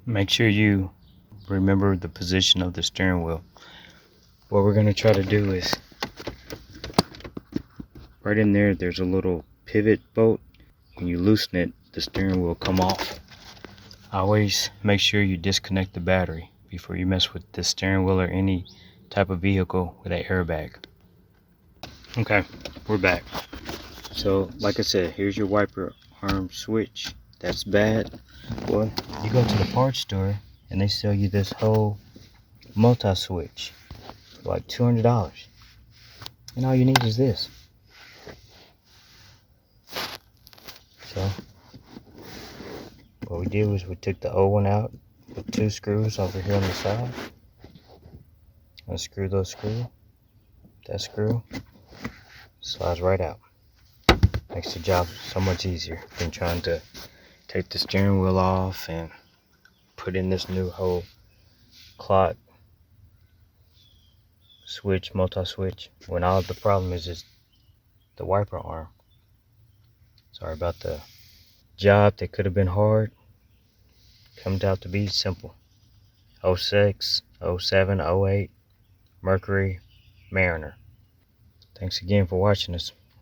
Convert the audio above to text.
Make sure you remember the position of the steering wheel. What we're going to try to do is, right in there, there's a little pivot bolt. When you loosen it, the steering wheel will come off. Always make sure you disconnect the battery before you mess with the steering wheel or any type of vehicle with an airbag. Okay, we're back. So, like I said, here's your wiper arm switch. That's bad. Well, you go to the parts store and they sell you this whole multi-switch for like $200. And all you need is this. So, what we did was we took the old one out with 2 screws over here on the side. Unscrew those screws. That screw slides right out. Makes the job so much easier than trying to take the steering wheel off and put in this new whole clock switch, multi-switch, when all the problem is the wiper arm. Sorry about the job that could have been hard. Comes out to be simple. 06, 07, 08, Mercury, Mariner. Thanks again for watching us.